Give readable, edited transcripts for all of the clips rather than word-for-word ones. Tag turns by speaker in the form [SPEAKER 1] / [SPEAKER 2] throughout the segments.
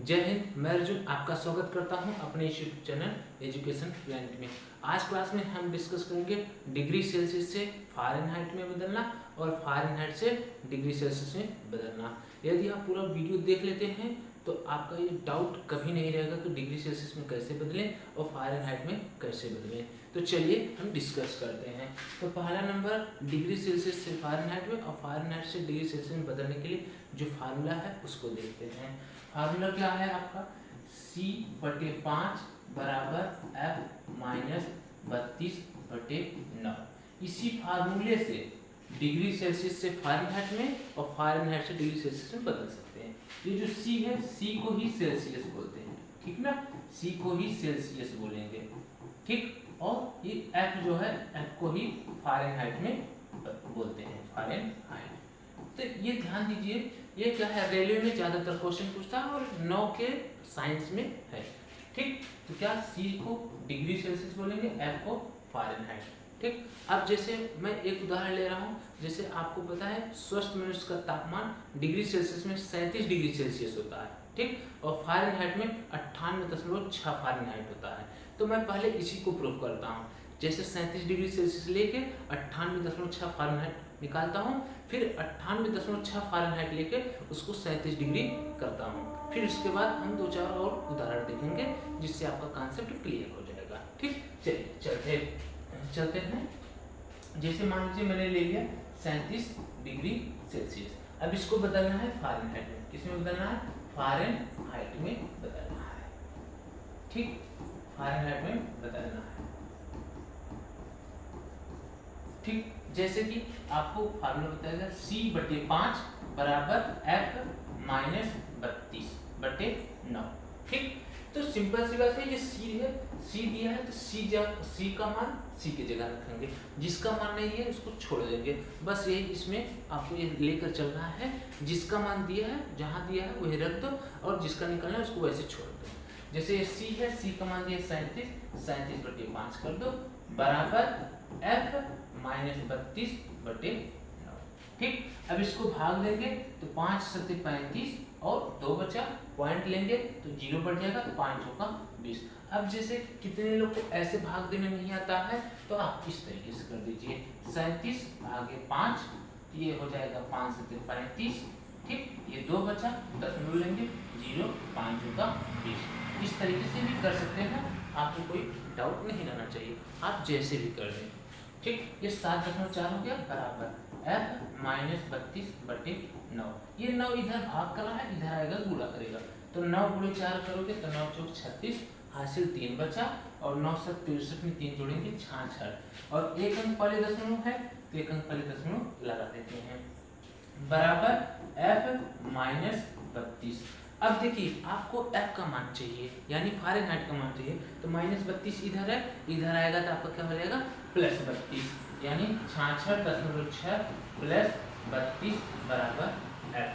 [SPEAKER 1] जय हिंद। मैं अर्जुन आपका स्वागत करता हूं अपने यूट्यूब चैनल एजुकेशन प्लानट में। आज क्लास में हम डिस्कस करेंगे डिग्री सेल्सियस से फ़ारेनहाइट में बदलना और फ़ारेनहाइट से डिग्री सेल्सियस में बदलना। यदि आप पूरा वीडियो देख लेते हैं तो आपका ये डाउट कभी नहीं रहेगा कि डिग्री सेल्सियस में कैसे बदलें और फ़ारेनहाइट में कैसे बदलें। तो चलिए हम डिस्कस करते हैं। तो पहला नंबर, डिग्री सेल्सियस से फ़ारेनहाइट में और फ़ारेनहाइट से डिग्री सेल्सियस में बदलने के लिए जो फार्मूला है उसको देखते हैं। फार्मूला क्या है आपका? C/5 बराबर F-32/9। इसी फार्मूले से डिग्री सेल्सियस से फ़ारेनहाइट में और फ़ारेनहाइट से डिग्री सेल्सियस में बदल सकते हैं। ये जो C है, C को ही सेल्सियस बोलते हैं, ठीक ना? C को ही सेल्सियस बोलेंगे, ठीक। और ये F जो है, F को ही फ़ारेनहाइट में बोलते हैं, फ़ारेनहाइट। तो ये ध्यान दीजिए, ये क्या है, रेलवे में ज़्यादातर क्वेश्चन पूछता है और 9 के साइंस में है, ठीक। तो क्या C को डिग्री सेल्सियस बोलेंगे, F को फ़ारेनहाइट, ठीक। अब जैसे मैं एक उदाहरण ले रहा हूँ, जैसे आपको पता है स्वस्थ मनुष्य का तापमान डिग्री सेल्सियस में 37 डिग्री सेल्सियस होता है, ठीक, और फ़ारेनहाइट में 98.6 फ़ारेनहाइट होता है। तो मैं पहले इसी को प्रूव करता हूँ। जैसे 37 डिग्री सेल्सियस लेके 98.6 फ़ारेनहाइट निकालता हूँ, फिर 98.6 फ़ारेनहाइट लेके उसको 37 डिग्री करता हूँ। फिर उसके बाद हम 2-4 और उदाहरण देखेंगे जिससे आपका कॉन्सेप्ट क्लियर हो जाएगा, ठीक। चलिए चलते हैं। जैसे मान लीजिए मैंने ले लिया 37 डिग्री सेल्सियस। अब इसको बदलना है फ़ारेनहाइट में। किसमें बदलना है? फ़ारेनहाइट में बदलना है, ठीक। फ़ारेनहाइट में बदलना है, ठीक। जैसे कि आपको फार्मूला बताएगा C/5 बराबर F-32/9, ठीक। तो सिंपल सी बात है, ये C है, C दिया है तो C का मान C की जगह रखेंगे, जिसका मान नहीं है उसको छोड़ देंगे। बस यही इसमें आपको ये लेकर चलना है, जिसका मान दिया है, जहाँ दिया है वही रख दो और जिसका निकलना है उसको वैसे छोड़ दो। जैसे ये C है, C का मान दिया 37/5 कर दो बराबर F-32/9, ठीक। अब इसको भाग देंगे तो 5×7 = 35 और 2 बचा, पॉइंट लेंगे तो 0 बढ़ जाएगा, तो 5 होगा 20। अब जैसे कितने लोग को ऐसे भाग देने नहीं आता है तो आप इस तरीके से कर दीजिए, 37/5, ये हो जाएगा 5×7 = 35, ठीक। ये 2 बचा, दशमलव लेंगे, 0, 5 होगा 20। इस तरीके से भी कर सकते हैं, आपको कोई डाउट नहीं रहना चाहिए, आप जैसे भी कर दें, ठीक। ये 7.4 हो गया बराबर F-32/9। ये 9 इधर भाग कर रहा है, इधर आएगा गुणा करेगा, तो 9 × 4 करोगे तो 9 × 4 = 36, हासिल 3 बचा, और 9 × 7 = 63 में 3 जोड़ेंगे 66, और एक अंक पहले दशमलव है तो एक अंक पहले दशमलव लगा देते हैं बराबर F-32। अब देखिए आपको F का मान चाहिए, यानी फ़ारेनहाइट का मान चाहिए, तो -32 इधर है, इधर आएगा तो आपका क्या हो जाएगा +32, यानी 66.6 + 32 बराबर F,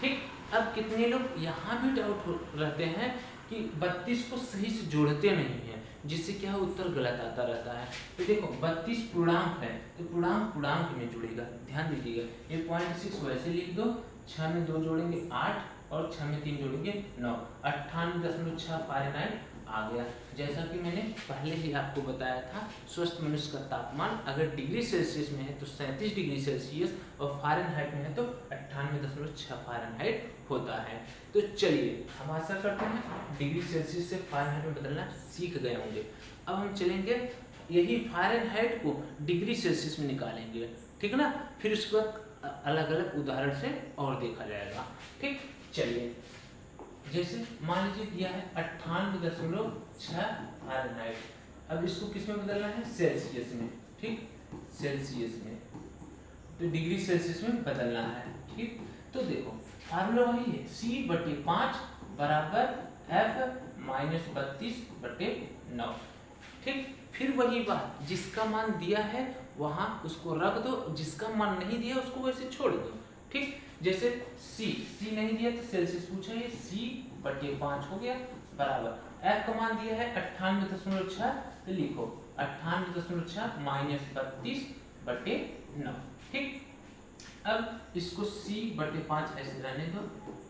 [SPEAKER 1] ठीक। अब कितने लोग यहाँ भी डाउट रहते हैं कि 32 को सही से जोड़ते नहीं हैं, जिससे क्या उत्तर गलत आता रहता है। तो देखो 32 पूर्णांक है तो पूर्णांक में जुड़ेगा, ध्यान दीजिएगा। ये 0.6 वैसे लिख दो, 6 में 2 जोड़ेंगे 8 और 6 में 3 जोड़ेंगे 9, 98.6 फ़ारेनहाइट आ गया। जैसा कि मैंने पहले ही आपको बताया था, स्वस्थ मनुष्य का तापमान अगर डिग्री सेल्सियस में है तो 37 डिग्री सेल्सियस और फ़ारेनहाइट में है तो 98.6 फ़ारेनहाइट होता है। तो चलिए हम आशा करते हैं डिग्री सेल्सियस से फ़ारेनहाइट में बदलना सीख गए होंगे। अब हम चलेंगे यही फ़ारेनहाइट को डिग्री सेल्सियस में निकालेंगे, ठीक ना। फिर उसके बाद अलग अलग उदाहरण से और देखा जाएगा, ठीक। चलिए जैसे मान लीजिए दिया है 98.6 फ़ारेनहाइट। अब इसको किस में बदलना है? सेल्सियस में, ठीक, सेल्सियस में, तो डिग्री सेल्सियस में बदलना है, ठीक। तो देखो फार्मूला वही है, C/5 बराबर F-32/9, ठीक। फिर वही बात, जिसका मान दिया है वहाँ उसको रख दो, जिसका मान नहीं दिया उसको वैसे छोड़ दो, ठीक। जैसे C नहीं दिया तो सेल्सियस पूछा, ये C/5 हो गया बराबर F का मान दिया है 98.6, तो लिखो 98.6 - 32/9, ठीक। अब इसको c/5 ऐसे रहने दो,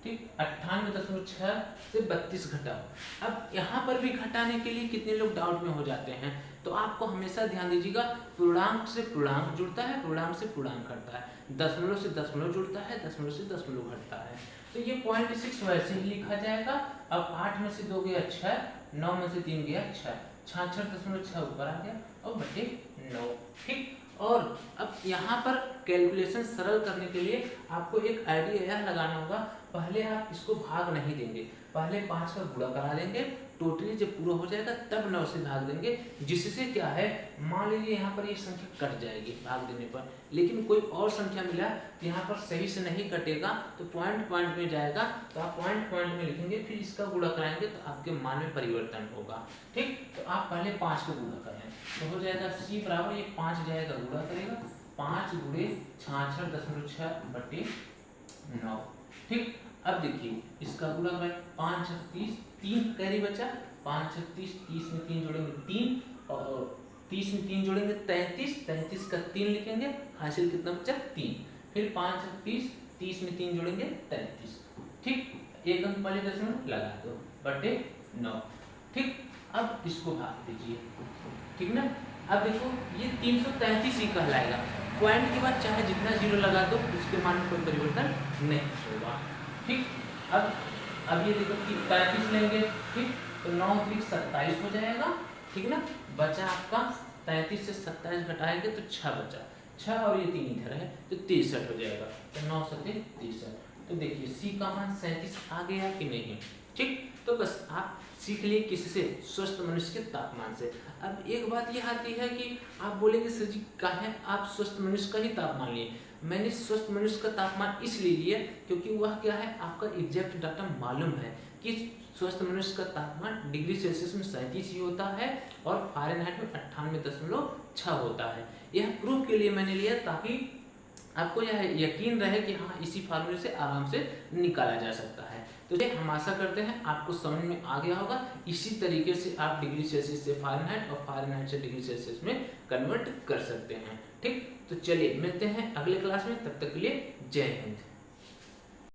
[SPEAKER 1] ठीक। 98.6 से 32 घटाओ। अब यहाँ पर भी घटाने के लिए कितने लोग डाउट में हो जाते हैं, तो आपको हमेशा ध्यान दीजिएगा, पूर्णांक से पूर्णांक जुड़ता है, पूर्णांक से पूर्णांक घटता है, दशमलव से दशमलव जुड़ता है, दशमलव से दशमलव घटता है। तो ये 0.6 वैसे ही लिखा जाएगा। अब 8 में से 2 गया 6, 9 में से 3 गया 6, 66.6 ऊपर आ गया और बटे 9, ठीक। और अब यहाँ पर कैलकुलेशन सरल करने के लिए आपको एक आइडिया यह लगाना होगा, पहले आप इसको भाग नहीं देंगे, पहले 5 का गुणा करा देंगे, टोटली जब पूरा हो जाएगा तब 9 से भाग देंगे, जिससे क्या है, मान लीजिए यहाँ पर ये संख्या कट जाएगी भाग देने पर, लेकिन कोई और संख्या मिला तो यहाँ पर सही से नहीं कटेगा, तो पॉइंट पॉइंट में जाएगा, तो आप पॉइंट पॉइंट में लिखेंगे, फिर इसका गुणा कराएंगे तो आपके मान में परिवर्तन होगा, ठीक। तो आप पहले 5 को गुणा करें तो हो जाएगा c बराबर, ये 5 जाएगा गुणा करेगा, 5 गुणे 66.6 बटे 9, ठीक। अब देखिए इसका गुणा करें, 5 6 30, 3 कैरी बचा, 5 6 30, 30 में 3 जोड़ेंगे 3, और 30 में 3 जोड़ेंगे 33, 33 का 3 लिखेंगे, हासिल कितना बचा 3, फिर 5 6 30, 30 में 3 जोड़ेंगे 33, ठीक। एक अंक वाले दशमलव लगा दो बटे 9, ठीक। अब इसको भाग दीजिए, ठीक ना। अब देखो ये 333 ही कहलाएगा, पॉइंट के बाद चाहे जितना जीरो लगा दो उसके मान में कोई परिवर्तन नहीं होगा, ठीक। अब ये देखो कि 35 लेंगे, ठीक, तो 9 3 27 हो जाएगा, ठीक ना। बचा आपका 33 से 27 घटाएंगे तो 6 बचा, 6 और ये 3 इधर है तो 63 हो जाएगा, तो 9 7 63। तो देखिए c का मान 37 आ गया कि नहीं, ठीक। तो बस आप सीख लिए किससे, स्वस्थ मनुष्य के तापमान से। अब एक बात यह आती है कि आप बोलेंगे सर जी काहे आप स्वस्थ मनुष्य का ही तापमान लिए। मैंने स्वस्थ मनुष्य का तापमान इसलिए लिया क्योंकि वह क्या है, आपका एग्जैक्ट डाटा मालूम है कि स्वस्थ मनुष्य का तापमान डिग्री सेल्सियस में 37 ही होता है और फ़ारेनहाइट में 98.6 होता है। यह प्रूफ के लिए मैंने लिया ताकि आपको यह यकीन रहे कि हाँ इसी फार्मूले से आराम से निकाला जा सकता है। तो ये हम आशा करते हैं आपको समझ में आ गया होगा। इसी तरीके से आप डिग्री सेल्सियस से फ़ारेनहाइट और फ़ारेनहाइट से डिग्री सेल्सियस में कन्वर्ट कर सकते हैं, ठीक। तो चलिए मिलते हैं अगले क्लास में, तब तक के लिए जय हिंद।